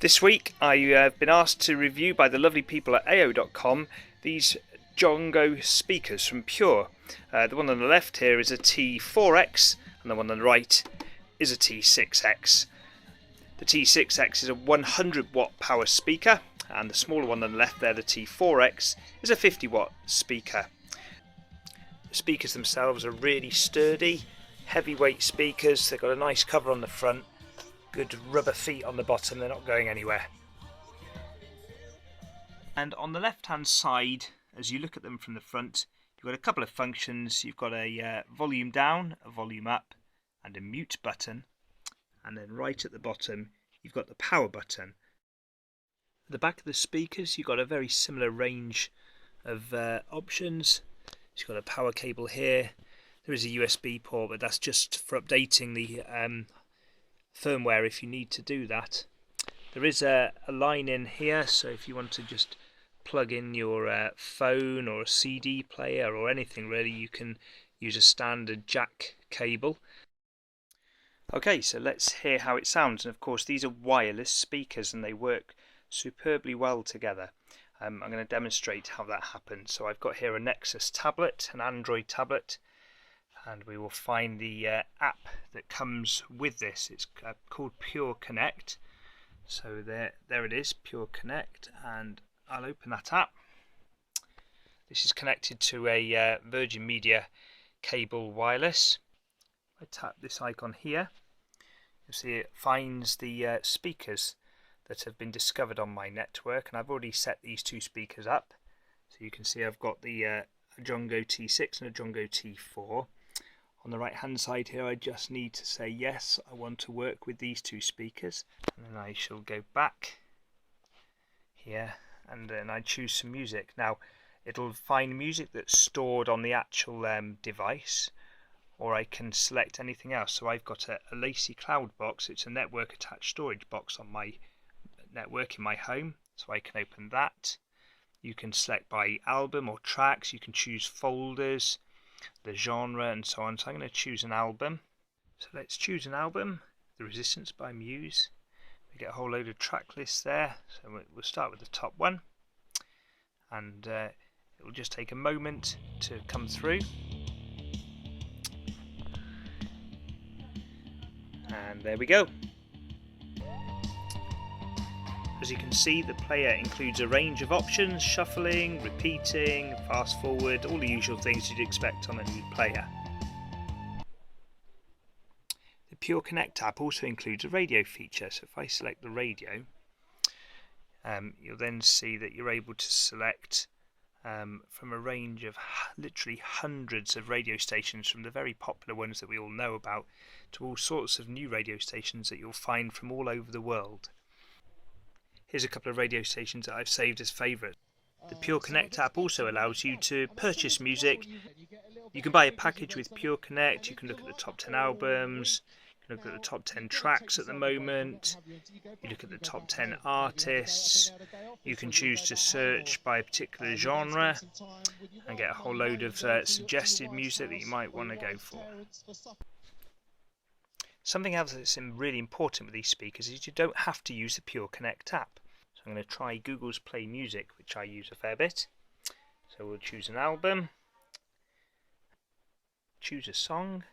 This week I have been asked to review by the lovely people at AO.com these Jongo speakers from Pure. The one on the left here is a T4X and the one on the right is a T6X. The T6X is a 100 watt power speaker and the smaller one on the left there, the T4X, is a 50 watt speaker. The speakers themselves are really sturdy, heavyweight speakers. They've got a nice cover on the front, good rubber feet on the bottom, they're not going anywhere. And on the left hand side, as you look at them from the front, you've got a couple of functions. You've got a volume down, a volume up and a mute button, and then right at the bottom you've got the power button. At the back of the speakers you've got a very similar range of options. You've got a power cable here, there is a USB port, but that's just for updating the firmware if you need to do that. There is a line in here, so if you want to just plug in your phone or a CD player or anything really, you can use a standard jack cable. Okay, so let's hear how it sounds. And of course these are wireless speakers and they work superbly well together. I'm going to demonstrate how that happens. So I've got here a Nexus tablet, an Android tablet, and we will find the app that comes with this. It's called Pure Connect. So there it is, Pure Connect, and I'll open that app. This is connected to a Virgin Media cable wireless. I tap this icon here, you'll see it finds the speakers that have been discovered on my network, and I've already set these two speakers up. So you can see I've got the a Jongo T6 and a Jongo T4. On the right hand side here I just need to say yes, I want to work with these two speakers, and then I shall go back here and then I choose some music. Now it'll find music that's stored on the actual device, or I can select anything else. So I've got a Lacy Cloud box. It's a network attached storage box on my network in my home, so I can open that. You can select by album or tracks, you can choose folders, the genre and so on. So I'm going to choose an album. So let's choose an album, The Resistance by Muse. We get a whole load of track lists there, so we'll start with the top one, and it will just take a moment to come through. And there we go. As you can see, the player includes a range of options: shuffling, repeating, fast forward, all the usual things you'd expect on a new player. The Pure Connect app also includes a radio feature, so if I select the radio, you'll then see that you're able to select from a range of literally hundreds of radio stations, from the very popular ones that we all know about to all sorts of new radio stations that you'll find from all over the world. Here's a couple of radio stations that I've saved as favourites. The Pure Connect app also allows you to purchase music. You can buy a package with Pure Connect, you can look at the top 10 albums, you can look at the top 10 tracks at the moment, you look at the top 10 artists, you can choose to search by a particular genre and get a whole load of suggested music that you might want to go for. Something else that's really important with these speakers is you don't have to use the Pure Connect app. So I'm going to try Google's Play Music, which I use a fair bit. So we'll choose an album, choose a song.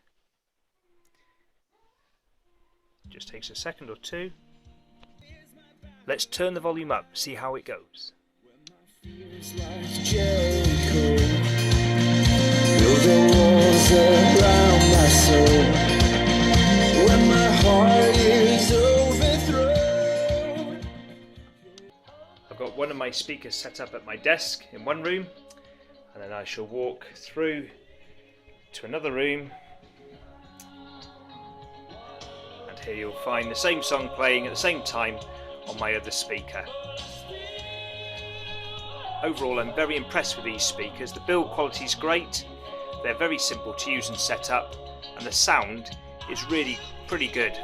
It just takes a second or two. Let's turn the volume up, see how it goes. When my heart is overthrown. I've got one of my speakers set up at my desk in one room, and then I shall walk through to another room, and here you'll find the same song playing at the same time on my other speaker. Overall, I'm very impressed with these speakers. The build quality is great, they're very simple to use and set up, and the sound is really pretty good.